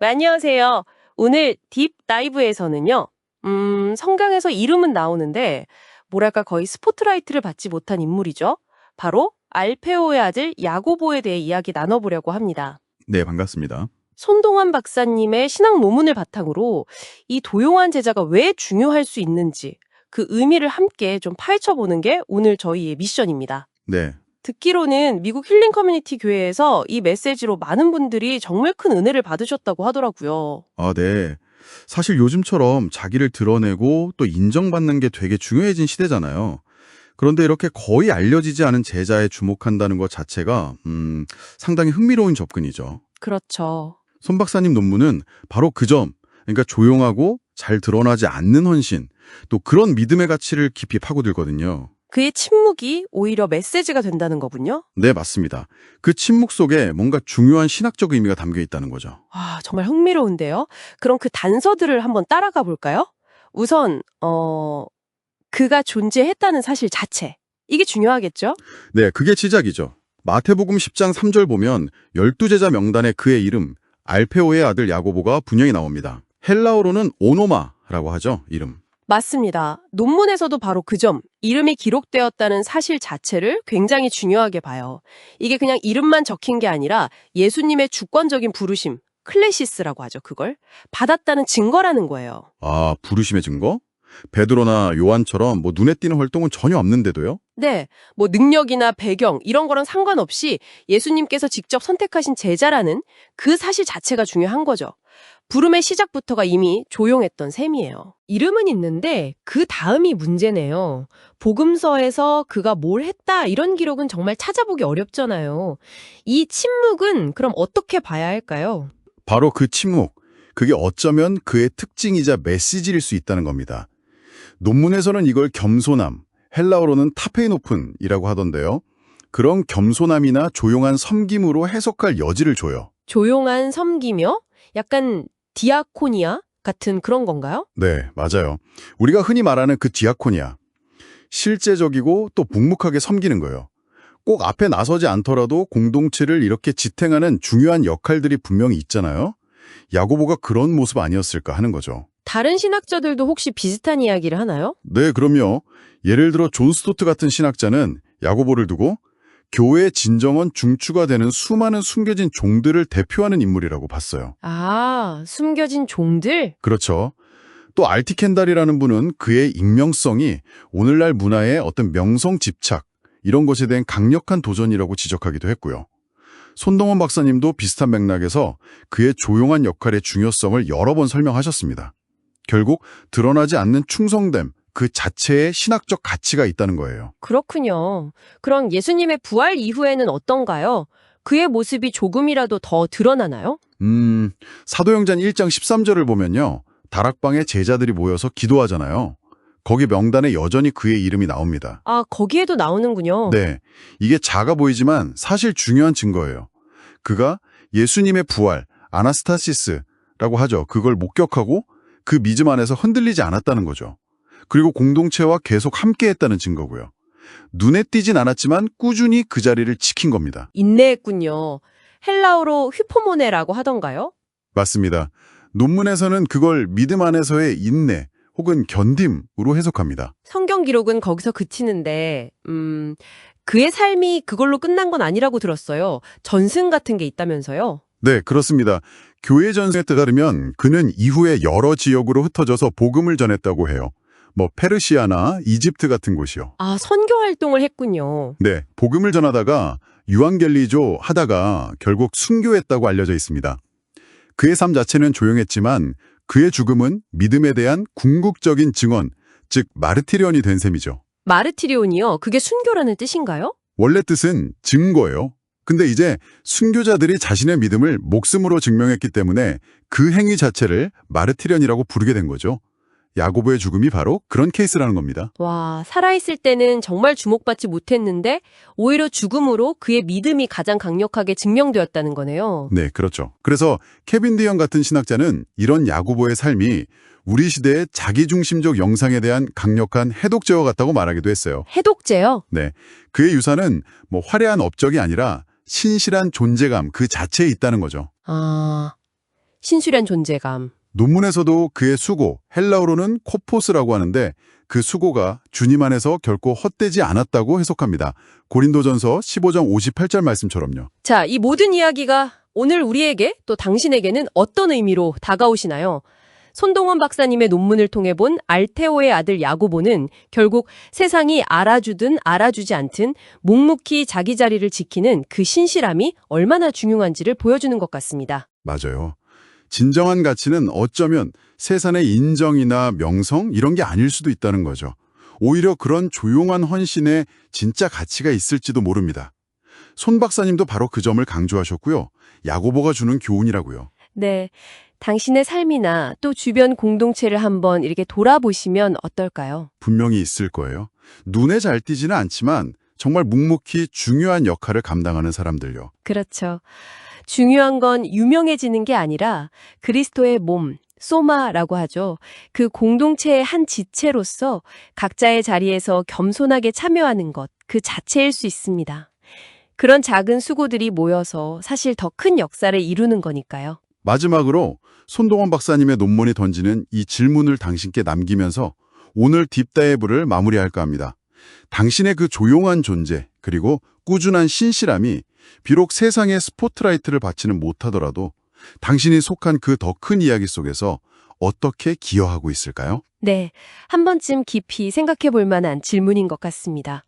네, 안녕하세요. 오늘 딥 다이브에서는요, 성경에서 이름은 나오는데, 뭐랄까 거의 스포트라이트를 받지 못한 인물이죠. 바로 알페오의 아들 야고보에 대해 이야기 나눠보려고 합니다. 네, 반갑습니다. 손동환 박사님의 신학 논문을 바탕으로 이 도용한 제자가 왜 중요할 수 있는지 그 의미를 함께 좀 파헤쳐보는 게 오늘 저희의 미션입니다. 네, 듣기로는 미국 힐링 커뮤니티 교회에서 이 메시지로 많은 분들이 정말 큰 은혜를 받으셨다고 하더라고요. 네. 사실 요즘처럼 자기를 드러내고 또 인정받는 게 되게 중요해진 시대잖아요. 그런데 이렇게 거의 알려지지 않은 제자에 주목한다는 것 자체가 상당히 흥미로운 접근이죠. 그렇죠. 손 박사님 논문은 바로 그 점, 그러니까 조용하고 잘 드러나지 않는 헌신, 또 그런 믿음의 가치를 깊이 파고들거든요. 그의 침묵이 오히려 메시지가 된다는 거군요. 네, 맞습니다. 그 침묵 속에 뭔가 중요한 신학적 의미가 담겨 있다는 거죠. 아, 정말 흥미로운데요. 그럼 그 단서들을 한번 따라가 볼까요? 우선 그가 존재했다는 사실 자체. 이게 중요하겠죠? 네, 그게 시작이죠. 마태복음 10장 3절 보면 12제자 명단에 그의 이름, 알페오의 아들 야고보가 분명히 나옵니다. 헬라어로는 오노마라고 하죠, 이름. 맞습니다. 논문에서도 바로 그 점, 이름이 기록되었다는 사실 자체를 굉장히 중요하게 봐요. 이게 그냥 이름만 적힌 게 아니라 예수님의 주권적인 부르심, 클레시스라고 하죠, 그걸. 받았다는 증거라는 거예요. 아, 부르심의 증거? 베드로나 요한처럼 눈에 띄는 활동은 전혀 없는데도요? 네, 뭐 능력이나 배경 이런 거랑 상관없이 예수님께서 직접 선택하신 제자라는 그 사실 자체가 중요한 거죠. 부름의 시작부터가 이미 조용했던 셈이에요. 이름은 있는데 그 다음이 문제네요. 복음서에서 그가 뭘 했다 이런 기록은 정말 찾아보기 어렵잖아요. 이 침묵은 그럼 어떻게 봐야 할까요? 바로 그 침묵, 그게 어쩌면 그의 특징이자 메시지일 수 있다는 겁니다. 논문에서는 이걸 겸손함, 헬라어로는 타페이노픈이라고 하던데요. 그런 겸손함이나 조용한 섬김으로 해석할 여지를 줘요. 조용한 섬기며 약간 디아코니아 같은 그런 건가요? 네, 맞아요. 우리가 흔히 말하는 그 디아코니아. 실제적이고 또 묵묵하게 섬기는 거예요. 꼭 앞에 나서지 않더라도 공동체를 이렇게 지탱하는 중요한 역할들이 분명히 있잖아요. 야고보가 그런 모습 아니었을까 하는 거죠. 다른 신학자들도 혹시 비슷한 이야기를 하나요? 네, 그럼요. 예를 들어 존 스토트 같은 신학자는 야고보를 두고 교회의 진정한 중추가 되는 수많은 숨겨진 종들을 대표하는 인물이라고 봤어요. 아, 숨겨진 종들? 그렇죠. 또 알티 켄달이라는 분은 그의 익명성이 오늘날 문화의 어떤 명성 집착, 이런 것에 대한 강력한 도전이라고 지적하기도 했고요. 손동원 박사님도 비슷한 맥락에서 그의 조용한 역할의 중요성을 여러 번 설명하셨습니다. 결국 드러나지 않는 충성됨, 그 자체에 신학적 가치가 있다는 거예요. 그렇군요. 그럼 예수님의 부활 이후에는 어떤가요? 그의 모습이 조금이라도 더 드러나나요? 사도행전 1장 13절을 보면요. 다락방에 제자들이 모여서 기도하잖아요. 거기 명단에 여전히 그의 이름이 나옵니다. 아, 거기에도 나오는군요. 네, 이게 작아 보이지만 사실 중요한 증거예요. 그가 예수님의 부활, 아나스타시스라고 하죠. 그걸 목격하고 그 믿음 안에서 흔들리지 않았다는 거죠. 그리고 공동체와 계속 함께했다는 증거고요. 눈에 띄진 않았지만 꾸준히 그 자리를 지킨 겁니다. 인내했군요. 헬라어로 휘포모네라고 하던가요? 맞습니다. 논문에서는 그걸 믿음 안에서의 인내 혹은 견딤으로 해석합니다. 성경 기록은 거기서 그치는데, 그의 삶이 그걸로 끝난 건 아니라고 들었어요. 전승 같은 게 있다면서요? 네, 그렇습니다. 교회 전승에 따르면 그는 이후에 여러 지역으로 흩어져서 복음을 전했다고 해요. 페르시아나 이집트 같은 곳이요. 아, 선교 활동을 했군요. 네, 복음을 전하다가 유앙겔리조 하다가 결국 순교했다고 알려져 있습니다. 그의 삶 자체는 조용했지만 그의 죽음은 믿음에 대한 궁극적인 증언, 즉 마르티리온이 된 셈이죠. 마르티리온이요? 그게 순교라는 뜻인가요? 원래 뜻은 증거예요. 근데 이제 순교자들이 자신의 믿음을 목숨으로 증명했기 때문에 그 행위 자체를 마르티리온이라고 부르게 된 거죠. 야고보의 죽음이 바로 그런 케이스라는 겁니다. 와, 살아있을 때는 정말 주목받지 못했는데 오히려 죽음으로 그의 믿음이 가장 강력하게 증명되었다는 거네요. 네, 그렇죠. 그래서 케빈 디언 같은 신학자는 이런 야고보의 삶이 우리 시대의 자기중심적 영상에 대한 강력한 해독제와 같다고 말하기도 했어요. 해독제요? 네, 그의 유산은 화려한 업적이 아니라 신실한 존재감 그 자체에 있다는 거죠. 아, 신실한 존재감. 논문에서도 그의 수고, 헬라어로는 코포스라고 하는데 그 수고가 주님 안에서 결코 헛되지 않았다고 해석합니다. 고린도전서 15장 58절 말씀처럼요. 자, 이 모든 이야기가 오늘 우리에게 또 당신에게는 어떤 의미로 다가오시나요? 손동원 박사님의 논문을 통해 본 알테오의 아들 야고보는 결국 세상이 알아주든 알아주지 않든 묵묵히 자기 자리를 지키는 그 신실함이 얼마나 중요한지를 보여주는 것 같습니다. 맞아요. 진정한 가치는 어쩌면 세상의 인정이나 명성 이런 게 아닐 수도 있다는 거죠. 오히려 그런 조용한 헌신에 진짜 가치가 있을지도 모릅니다. 손 박사님도 바로 그 점을 강조하셨고요. 야고보가 주는 교훈이라고요. 네, 당신의 삶이나 또 주변 공동체를 한번 이렇게 돌아보시면 어떨까요? 분명히 있을 거예요. 눈에 잘 띄지는 않지만 정말 묵묵히 중요한 역할을 감당하는 사람들요. 그렇죠. 중요한 건 유명해지는 게 아니라 그리스도의 몸, 소마라고 하죠. 그 공동체의 한 지체로서 각자의 자리에서 겸손하게 참여하는 것, 그 자체일 수 있습니다. 그런 작은 수고들이 모여서 사실 더 큰 역사를 이루는 거니까요. 마지막으로 손동원 박사님의 논문이 던지는 이 질문을 당신께 남기면서 오늘 딥다이브를 마무리할까 합니다. 당신의 그 조용한 존재 그리고 꾸준한 신실함이 비록 세상에 스포트라이트를 받지는 못하더라도 당신이 속한 그 더 큰 이야기 속에서 어떻게 기여하고 있을까요? 네, 한 번쯤 깊이 생각해 볼 만한 질문인 것 같습니다.